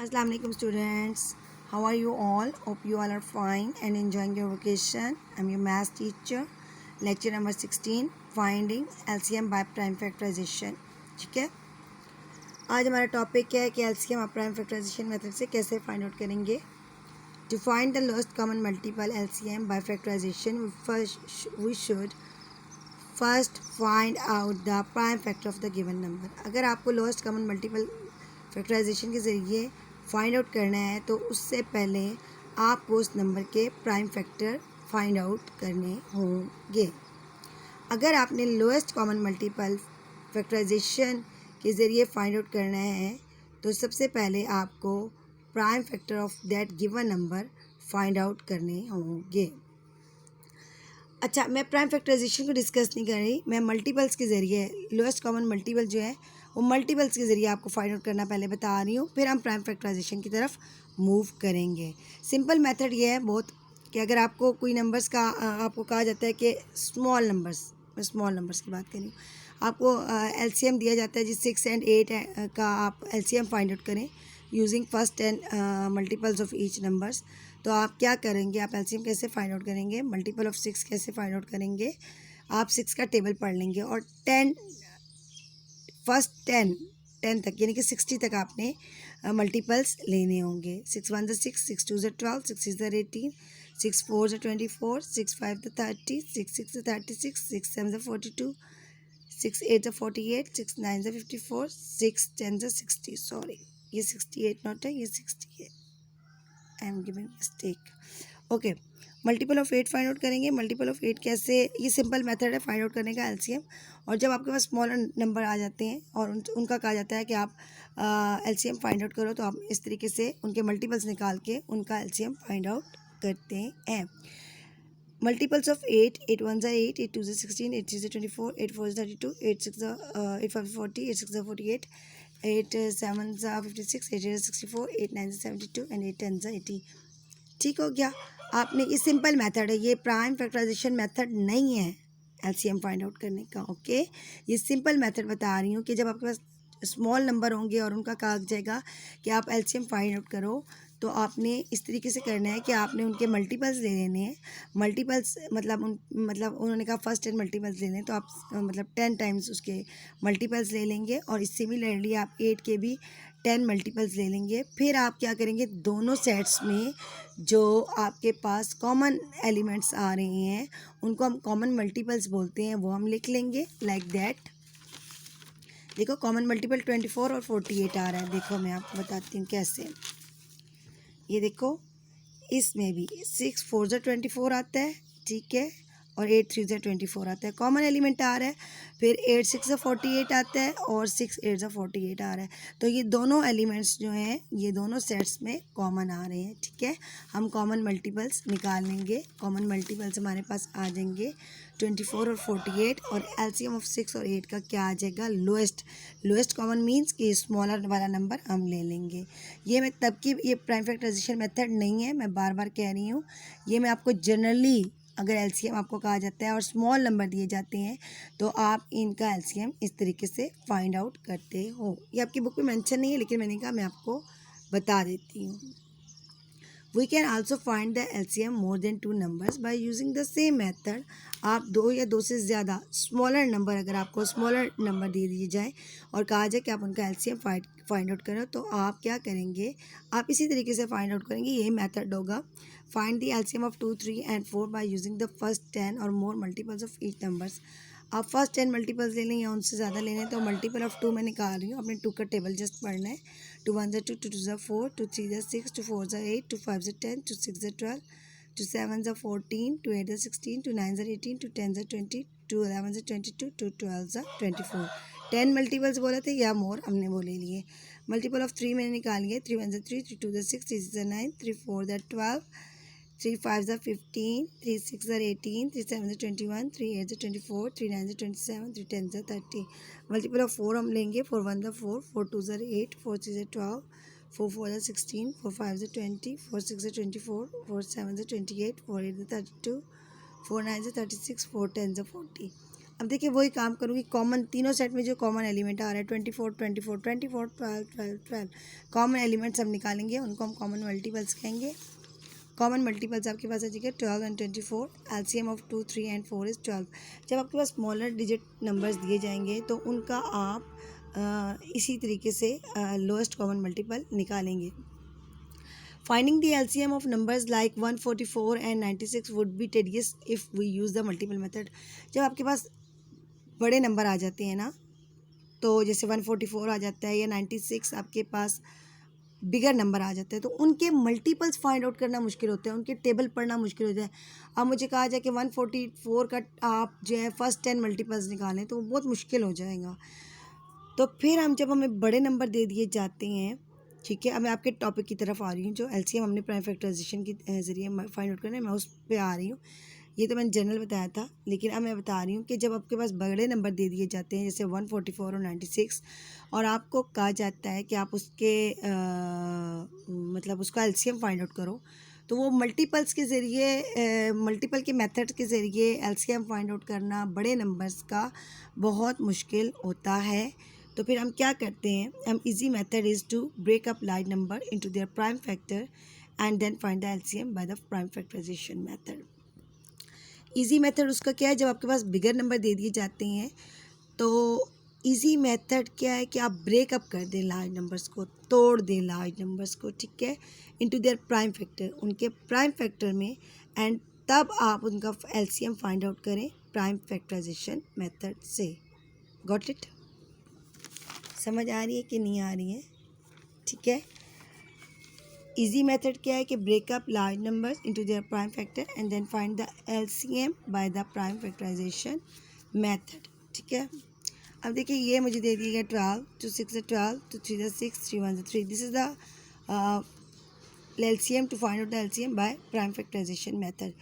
Assalamu alaikum students. How are you all? Hope you all are fine and enjoying your vacation. I'm your math teacher. Lecture number 16 Finding LCM by prime factorization. ठीक है, आज हमारा topic है कि LCM और prime factorization method से कैसे find out करेंगे. To find the lowest common multiple LCM by factorization, we should first find out the prime factor of the given number. अगर आपको lowest common multiple फैक्टराइजेशन के ज़रिए find out करना है तो उससे पहले आपको उस नंबर के प्राइम फैक्टर फाइंड आउट करने होंगे. अगर आपने लोएस्ट कॉमन मल्टीपल फैक्टराइजेशन के ज़रिए फाइंड आउट करना है तो सबसे पहले आपको prime factor of that given number find out करने होंगे. अच्छा, मैं प्राइम फैक्टराइजेशन को डिस्कस नहीं कर रही, मैं मल्टीपल्स के ज़रिए लोएस्ट कॉमन मल्टीपल जो है वो मल्टीपल्स के ज़रिए आपको फाइंड आउट करना पहले बता रही हूँ, फिर हम प्राइम फैक्टराइजेशन की तरफ मूव करेंगे. सिंपल मेथड ये है बहुत कि अगर आपको कोई नंबर्स का आपको कहा जाता है कि स्मॉल नंबर्स, मैं स्मॉल नंबर्स की बात कर रही हूँ, आपको एलसीएम दिया जाता है जिस 6 and 8 का आप एलसीएम फाइंड आउट करें using first 10 multiples of each numbers. तो आप क्या करेंगे, आप एलसीएम कैसे फाइंड आउट करेंगे, मल्टीपल ऑफ 6 कैसे फाइंड आउट करेंगे. आप 6 का टेबल पढ़ लेंगे और 10 फर्स्ट 10 तक यानी कि 60 तक आपने मल्टीपल्स लेने होंगे. 6 1 6, 6 2 12, 6 6 18, 6 4 24, 6 5 30, 6 6 36, 6 7 42, 6 8 48, 6 9 54, 6 10 60. सॉरी, ये 68 नॉट है, ये 68. I am giving mistake. Okay, multiple of 8 find out करेंगे. मल्टीपल ऑफ 8 कैसे, ये सिंपल मेथड है फाइंड आउट करने का एलसीएम. और जब आपके पास स्मॉलर नंबर आ जाते हैं और उनका कहा जाता है कि आप एलसीएम फाइंड आउट करो, तो आप इस तरीके से उनके मल्टीपल्स निकाल के उनका एलसीएम फाइंड आउट करते हैं. Multiples of 8, 8 1 8, 8 2 16, 8 3 24, 8 4 32, 8 6 8 5 40, 8 6 48, 8 7 56, 8 8 64, 8 9 72 and 8 10 80. ठीक हो गया. आपने, ये सिंपल मेथड है, ये प्राइम फैक्टराइजेशन मेथड नहीं है एलसीएम फाइंड आउट करने का. ओके, ये सिंपल मेथड बता रही हूँ कि जब आपके पास स्मॉल नंबर होंगे और उनका कहा जाएगा कि आप एलसीएम फाइंड आउट करो, तो आपने इस तरीके से करना है कि आपने उनके मल्टीपल्स ले लेने हैं. मल्टीपल्स मतलब उन्होंने कहा फर्स्ट 10 मल्टीपल्स ले लें, तो आप 10 टाइम्स उसके मल्टीपल्स ले लेंगे. और सिमिलरली आप 8 के भी 10 मल्टीपल्स ले लेंगे. फिर आप क्या करेंगे, दोनों सेट्स में जो आपके पास कॉमन एलिमेंट्स आ रहे हैं उनको हम कॉमन मल्टीपल्स बोलते हैं, वो हम लिख लेंगे लाइक दैट. देखो, कॉमन मल्टीपल 24 और 48 आ रहा है. देखो, मैं आपको बताती हूँ कैसे. ये देखो, इसमें भी 6 4 24 आता है, ठीक है, और 8 3 24 आता है, कॉमन एलिमेंट आ रहा है. फिर 8 6 48 आता है और 6 8 48 आ रहा है. तो ये दोनों एलिमेंट्स जो हैं ये दोनों सेट्स में कॉमन आ रहे हैं. ठीक है, हम कॉमन मल्टीपल्स निकाल लेंगे. कॉमन मल्टीपल्स हमारे पास आ जाएंगे 24 और 48, और एलसीएम ऑफ 6 और 8 का क्या आ जाएगा, लोएस्ट कॉमन मीन्स कि स्मॉलर वाला नंबर हम ले लेंगे. ये मैं तब की, ये प्राइम फैक्टराइजेशन मेथड नहीं है, मैं बार बार कह रही हूँ. ये मैं आपको जनरली, अगर एलसीएम आपको कहा जाता है और स्मॉल नंबर दिए जाते हैं तो आप इनका एलसीएम इस तरीके से फाइंड आउट करते हो. ये आपकी बुक में मेंशन नहीं है, लेकिन मैंने कहा मैं आपको बता देती हूँ. We can also find the LCM more than 2 numbers by using the same method. आप 2 या 2 से ज़्यादा स्मॉलर नंबर, अगर आपको स्मॉलर नंबर दे दिए जाए और कहा जाए कि आप उनका LCM फाइंड आउट करो, तो आप क्या करेंगे, आप इसी तरीके से फाइंड आउट करेंगे. यही मेथड होगा. Find the LCM of 2 3 and 4 by using the first 10 or more multiples of each numbers. आप फर्स्ट 10 मल्टीपल्स ले लें या उनसे ज़्यादा ले लें, तो मल्टीपल ऑफ 2 मैं निकाल रही हूँ. आपने 2 का टेबल जस्ट पढ़ना है. 2 1 2, 2 2 4, 2 3 6, 2 4 8, 2 5 10, 2 6 12, 2 7 14, 2 8 16, 2 9 18, 2 10 20, 2 11 22, 2 12 24. 10 मल्टीपल्स बोले थे या मोर हमने बोले लिए. मल्टीपल ऑफ 3 मैंने निकाल लिए. 3 1 3, 3 2 6, 3 6 9, 3 4 12, 3 5 15, 3 6 18, 3 7 21, 3 8 24, 3 9 27, 3 10 30. मल्टीपल ऑफ 4 हम लेंगे. 4 1 4, 4 2 8, 4 3 12, 4 4 16, 4 5 20, 4 6 24, 4 7 28, 4 8 32, 4 9 36, 4 10 40. अब देखिए वही काम करूँगी, कॉमन तीनों सेट में जो कॉमन एलिमेंट आ रहा है 24 24 24 12 12 12 कॉमन एलिमेंट्स हम निकालेंगे, उनको हम कॉमन मल्टीपल्स कहेंगे। कॉमन मल्टीपल्स आपके पास आ जाएगा 12 and 24। LCM of 2 3 and 4 is 12। जब आपके पास स्मॉलर डिजिट नंबर्स दिए जाएंगे तो उनका आप इसी तरीके से लोएस्ट कॉमन मल्टीपल निकालेंगे। Finding the LCM of numbers like 144 and 96 would be tedious if we use the multiple method। जब आपके पास बड़े नंबर आ जाते हैं ना, तो जैसे 144 आ जाता है या 96 आपके पास बिगर नंबर आ जाता है, तो उनके मल्टीपल्स फाइंड आउट करना मुश्किल होता है, उनके टेबल पढ़ना मुश्किल होता है। अब मुझे कहा जाए कि 144 का आप जो है फर्स्ट 10 मल्टीपल्स निकालें तो बहुत मुश्किल हो जाएगा। तो फिर जब हमें बड़े नंबर दे दिए जाते हैं, ठीक है, अब मैं आपके टॉपिक की तरफ आ रही हूँ, जो एलसीएम हमने प्राइम फैक्टराइजेशन के ज़रिए फाइंड आउट करना है, मैं उस पर आ रही हूँ। ये तो मैंने जनरल बताया था, लेकिन अब मैं बता रही हूँ कि जब आपके पास बड़े नंबर दे दिए जाते हैं जैसे 144 और 96, और आपको कहा जाता है कि आप उसके मतलब उसका एलसीएम फाइंड आउट करो, तो वो मल्टीपल्स के ज़रिए मल्टीपल के मेथड के ज़रिए एलसीएम फाइंड आउट करना बड़े नंबर्स का बहुत मुश्किल होता है। तो फिर हम क्या करते हैं, हम easy method is to break up large number into their prime factor and then find the LCM by the prime factorization method. Easy method उसका क्या है, जब आपके पास बिगर नंबर दे दिए जाते हैं तो इजी मेथड क्या है कि आप ब्रेकअप कर दें लार्ज नंबर्स को, तोड़ दें लार्ज नंबर्स को, ठीक है, इनटू देयर प्राइम फैक्टर, उनके प्राइम फैक्टर में, एंड तब आप उनका एलसीएम फाइंड आउट करें प्राइम फैक्टराइजेशन मेथड से। Got it? समझ आ रही है कि नहीं आ रही है? ठीक है, इजी मेथड क्या है कि break up large numbers into their prime factor and then find the LCM by the prime factorization method. ठीक है, अब देखिए ये मुझे दे दिया गया 12, 2 6 12, 2 3 6, 3 1 3। This is the LCM to find out the LCM by prime factorization method.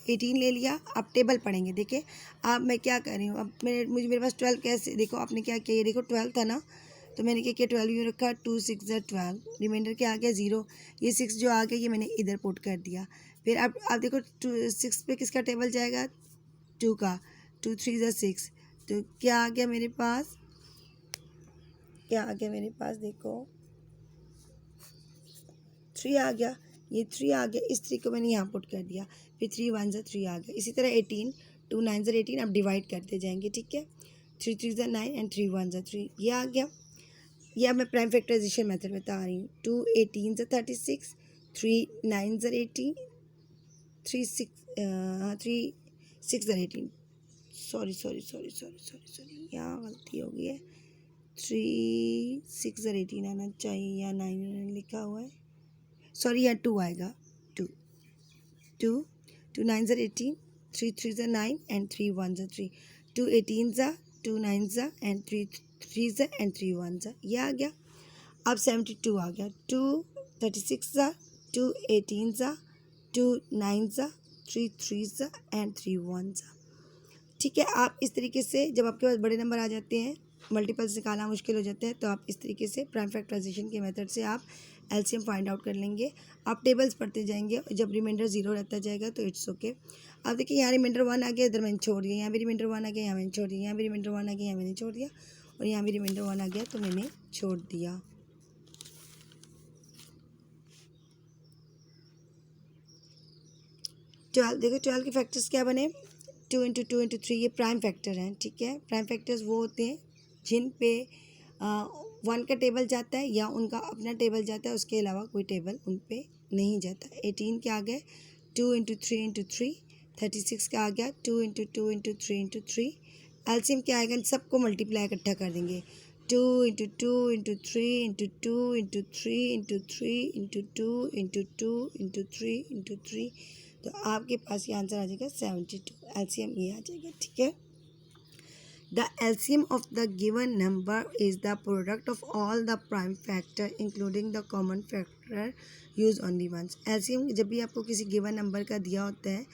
18 ले लिया, अब टेबल पढ़ेंगे। देखिए अब मैं क्या कर रही हूँ, अब मेरे पास 12 कैसे, देखो आपने क्या किया, ये देखो 12 था ना, तो मैंने क्या किया 12 यूँ रखा, 2 6 12, रिमाइंडर क्या आ गया 0, ये 6 जो आ गया ये मैंने इधर पुट कर दिया। फिर अब देखो 6 पे किसका टेबल जाएगा, 2 का, 2 3 6, तो क्या आ गया मेरे पास, क्या आ गया मेरे पास, देखो 3 आ गया, ये 3 आ गया, इस 3 को मैंने यहाँ पुट कर दिया, फिर 3 1 3 आ गया। इसी तरह 18, 2 9 18, अब डिवाइड करते जाएंगे, ठीक है, 3 3 9 एंड 3 1 3, ये आ गया। ये अब मैं प्राइम फैक्टराइजेशन मेथड बता रही हूँ। 2 18 36, 3 9 18, 3 6 18, सॉरी यहाँ गलती हो गई है, 3 6 18 आना चाहिए या 9 लिखा हुआ है, सॉरी यहाँ 2 आएगा, 2 2 2 9 18, 3 3 9 एंड 3 1 3, 2 18 2 9 एंड 3 3 एंड 3 1, ये आ गया। अब 72 आ गया, 2 36 2 18 2 9 3 3 एंड 3 1। ठीक है, आप इस तरीके से जब आपके पास बड़े नंबर आ जाते हैं, मल्टीपल्स निकालना मुश्किल हो जाता है, तो आप इस तरीके से प्राइम फैक्टराइजेशन के मेथड से आप एलसीएम फाइंड आउट कर लेंगे। आप टेबल्स पढ़ते जाएंगे और जब रिमाइंडर 0 रहता जाएगा तो इट्स ओके। अब देखिए यहाँ रिमाइंडर 1 आ गया, इधर मैंने छोड़ दिया, यहाँ भी रिमाइंडर 1 आ गया, यहाँ मैंने छोड़ दिया, यहाँ भी रिमाइंडर 1 आ गया, यहाँ मैंने छोड़ दिया, और यहाँ भी रिमाइंडर 1 आ गया तो मैंने छोड़ दिया। देखो 12 के फैक्टर्स क्या बने, 2 इंटू 2 इंटू 3, ये प्राइम फैक्टर हैं। ठीक है, प्राइम फैक्टर्स वो होते हैं जिन पे 1 का टेबल जाता है या उनका अपना टेबल जाता है, उसके अलावा कोई टेबल उन पे नहीं जाता। 18 के आ गए 2 इंटू 3 इंटू 3, 36 का आ गया 2 इंटू 2 इंटू 3 इंटू 3। एलसीएम क्या आएगा, सबको मल्टीप्लाई इकट्ठा कर देंगे, 2 into 2 into 3 into 2 into 3 into 3 into 2 into 2 into 3 into 3, तो आपके पास ये आंसर आ जाएगा 72। एलसीएम ये आ जाएगा। ठीक है, the LCM of the given number is the product of all the prime factor including the common factor use only once. LCM जब भी आपको किसी गिवन नंबर का दिया होता है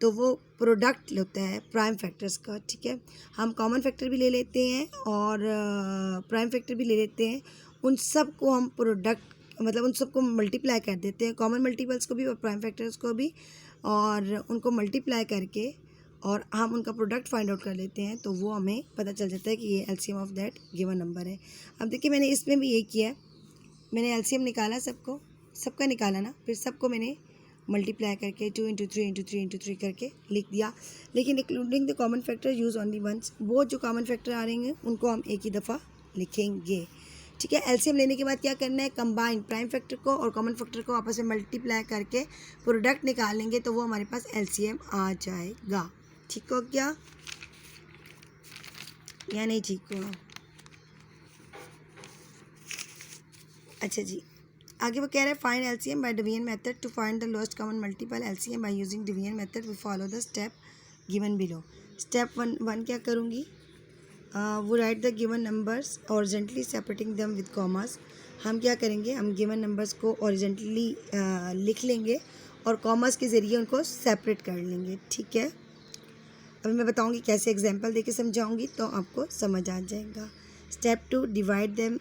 तो वो प्रोडक्ट होता है प्राइम फैक्टर्स का। ठीक है, हम कॉमन फैक्टर भी ले लेते हैं और प्राइम फैक्टर भी ले लेते हैं, उन सब को हम प्रोडक्ट मतलब उन सबको मल्टीप्लाई कर देते हैं, कॉमन मल्टीपल्स को भी और प्राइम फैक्टर्स को भी, और उनको मल्टीप्लाई करके और हम उनका प्रोडक्ट फाइंड आउट कर लेते हैं, तो वो हमें पता चल जाता है कि ये LCM of that given number है। अब देखिए मैंने इसमें भी ये किया है, मैंने एलसीएम निकाला, सबका निकाला ना, फिर सबको मैंने मल्टीप्लाई करके 2 इंटू 3 इंटू 3 इंटू 3 करके लिख दिया। लेकिन including the common factor use only once, वो जो कॉमन फैक्टर आ रहे हैं उनको हम एक ही दफ़ा लिखेंगे। ठीक है, एलसीएम लेने के बाद क्या करना है, कंबाइन प्राइम फैक्टर को और कॉमन फैक्टर को आपस में मल्टीप्लाई करके प्रोडक्ट निकालेंगे, तो वो हमारे पास एलसीएम आ जाएगा। ठीक हो गया या नहीं ठीक हुआ? अच्छा जी, आगे वो कह रहे हैं find LCM by division method. To find the lowest common multiple LCM by using division method we follow the step given below. Step one क्या करूँगी, वो write the given numbers horizontally separating them with commas. हम क्या करेंगे, हम given numbers को ऑरिजेंटली लिख लेंगे और कॉमास के ज़रिए उनको सेपरेट कर लेंगे। ठीक है, अभी मैं बताऊंगी कैसे, एग्जांपल देके समझाऊंगी तो आपको समझ आ जाएगा। Step 2, divide them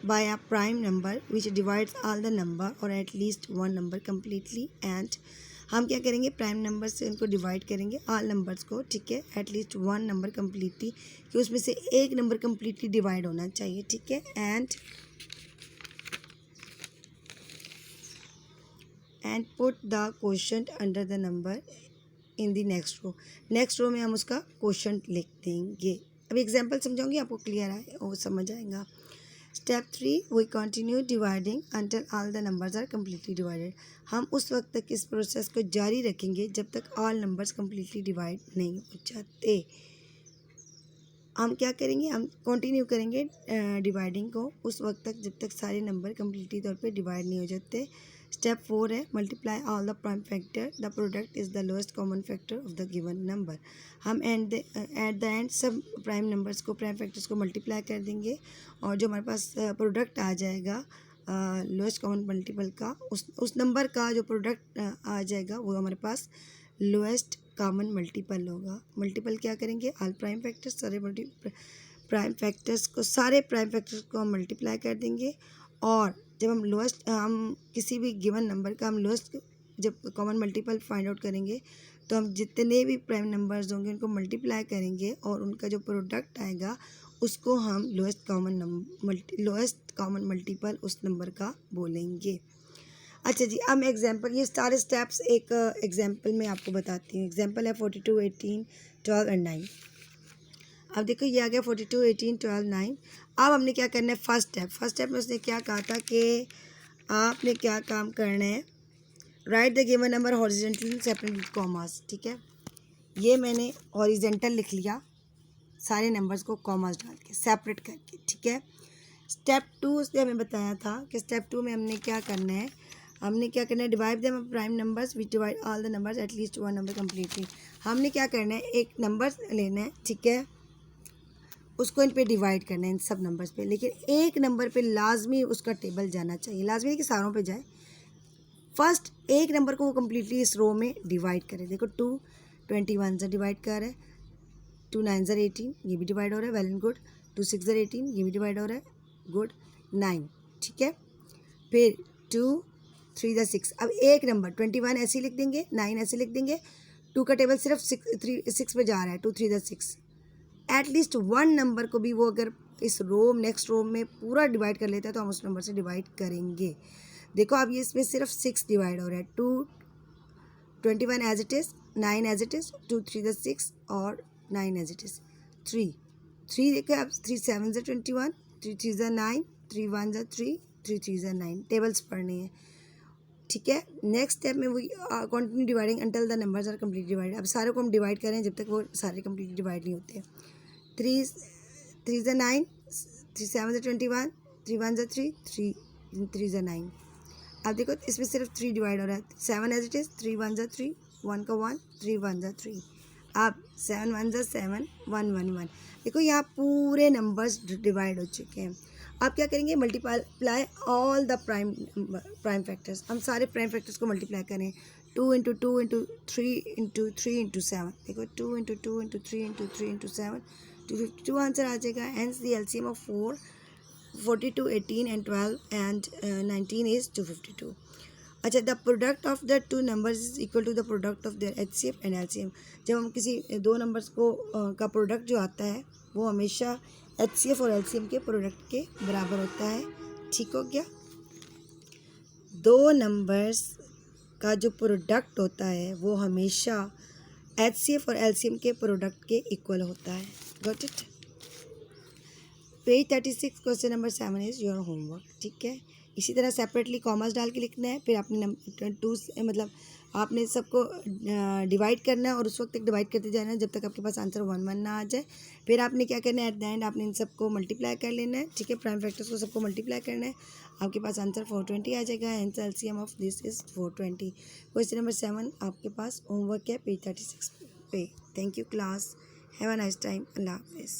by a prime number which divides all the number or at least one number completely। and हम क्या करेंगे, प्राइम नंबर से उनको डिवाइड करेंगे ऑल नंबर्स को। ठीक है, at least one number completely, कि उसमें से एक नंबर कम्प्लीटली डिवाइड होना चाहिए। ठीक है, and put the quotient under the number in the next row. Next row में हम उसका क्वोशंट लिख देंगे। अभी एग्जाम्पल समझाऊंगी, आपको क्लियर है वो समझ आएगा। Step 3, we continue dividing until all the numbers are completely divided. हम उस वक्त तक इस प्रोसेस को जारी रखेंगे जब तक ऑल नंबर्स कम्प्लीटली डिवाइड नहीं हो जाते। हम क्या करेंगे, हम कंटिन्यू करेंगे डिवाइडिंग को उस वक्त तक जब तक सारे नंबर कम्प्लीटली तौर पे डिवाइड नहीं हो जाते। स्टेप 4 है multiply all the prime factor, the product is the lowest common factor of the given number. हम एट द एंड सब प्राइम नंबर्स को, प्राइम फैक्टर्स को मल्टीप्लाई कर देंगे और जो हमारे पास प्रोडक्ट आ जाएगा लोएस्ट कॉमन मल्टीपल का, उस नंबर का जो प्रोडक्ट आ जाएगा वो हमारे पास लोएस्ट कॉमन मल्टीपल होगा। मल्टीपल क्या करेंगे, ऑल प्राइम फैक्टर्स, सारे प्राइम फैक्टर्स को हम मल्टीप्लाई कर देंगे। और जब हम किसी भी गिवन नंबर का हम लोएस्ट जब कॉमन मल्टीपल फाइंड आउट करेंगे, तो हम जितने भी प्राइम नंबर्स होंगे उनको मल्टीप्लाई करेंगे और उनका जो प्रोडक्ट आएगा उसको हम लोएस्ट कॉमन मल्टीपल उस नंबर का बोलेंगे। अच्छा जी, अब एग्जांपल, ये सारे स्टेप्स एक एग्जांपल में आपको बताती हूँ। एग्जांपल है 42, 18, 12 एंड 9। अब देखो ये आ गया 42, 18, 12, 9। अब हमने क्या करना है, फर्स्ट स्टेप में उसने क्या कहा था कि आपने क्या काम करना है, right the given number horizontally separate with commas. ठीक है, ये मैंने हॉरिजॉन्टल लिख लिया, सारे नंबर्स को कॉमास डाल के सेपरेट करके। ठीक है, स्टेप 2 उसने हमें बताया था कि स्टेप 2 में हमने क्या करना है, divide them prime numbers which divide all the numbers at least one number completely. हमने क्या करना है, एक नंबर लेना है, ठीक है, उसको इन पे डिवाइड करना है, इन सब नंबर्स पे, लेकिन एक नंबर पे लाजमी उसका टेबल जाना चाहिए, लाजमी नहीं कि सारों पे जाए। फर्स्ट एक नंबर को वो कम्प्लीटली इस रो में डिवाइड करें। देखो 2 21 से डिवाइड कर रहा है, 2 9 ज़र 18, ये भी डिवाइड हो रहा है, वेल एंड गुड। 2 6 ज़र 18, ये भी डिवाइड हो रहा है, गुड। 9, ठीक है, फिर 2 3 ज़र 6। अब एक नंबर 21 ऐसे ही लिख देंगे, 9 ऐसे लिख देंगे, 2 का टेबल सिर्फ 6 पे जा रहा है, 2 3 ज़र 6। एटलीस्ट वन नंबर को भी वो अगर इस रो नेक्स्ट रो में पूरा डिवाइड कर लेता है तो हम उस नंबर से डिवाइड करेंगे। देखो अब ये इसमें सिर्फ 6 डिवाइड हो रहा है, 21 as it is, 9 as it is, 2 3 ज़र 6 और 9 एज इट इज़, 3 देखो अब 3 7 ज़र 21, 3 3 ज़र 9, 3 1 ज़र 3, 3 3 ज़र 9, टेबल्स पढ़ने हैं। ठीक है, नेक्स्ट स्टेप में वही continue dividing until the numbers are complete divide. अब सारे को हम डिवाइड करें जब तक वो सारे कम्प्लीट डिवाइड नहीं होते। 3 3 ज़र 9, 3 7 ज़र 21, 3 1 ज़र 3, 3 ज़र 9। अब देखो इसमें सिर्फ 3 डिवाइड हो रहा है, 7 एज इट इज़, 3 1 ज़र 3, 1 का 1, 3 1 ज़र 3। अब 7 1 ज़र 7, 1 1 1। देखो यहाँ पूरे नंबर्स डिवाइड हो चुके हैं। अब क्या करेंगे, multiply all the prime factors. हम सारे प्राइम फैक्टर्स को मल्टीप्लाई करें, 2 इंटू 2 इंटू 3 इंटू 3 इंटू 7। देखो 2 into 2 into 3 into 3 into 7, 252 answer आ जाएगा। Hence the LCM of 4, 42, 18 and 12 and 19 is 252। अच्छा, the product of the two numbers is equal to the product of their HCF and LCM. जब हम किसी दो numbers को का प्रोडक्ट जो आता है वो हमेशा एचसीएफ और एलसीएम के प्रोडक्ट के बराबर होता है। ठीक हो गया। दो नंबर्स का जो प्रोडक्ट होता है वो हमेशा एचसीएफ और एलसीएम के प्रोडक्ट के इक्वल होता है। Got it. Page 36 question number 7 is your homework. ठीक है, इसी तरह सेपरेटली कॉमर्स डाल के लिखना है। फिर आपने मतलब आपने सबको डिवाइड करना है और उस वक्त तक डिवाइड करते जाना है जब तक आपके पास आंसर 1 1 ना आ जाए। फिर आपने क्या करना है, एट द एंड आपने इन सबको मल्टीप्लाई कर लेना है। ठीक है, प्राइम फैक्टर्स को सबको मल्टीप्लाई करना है, आपके पास आंसर 420 आ जाएगा। Hence LCM of this is 420। Question number 7 आपके पास होमवर्क है पेज 36 पे। Thank you class, have a nice time, अल्लाह हाफिज़।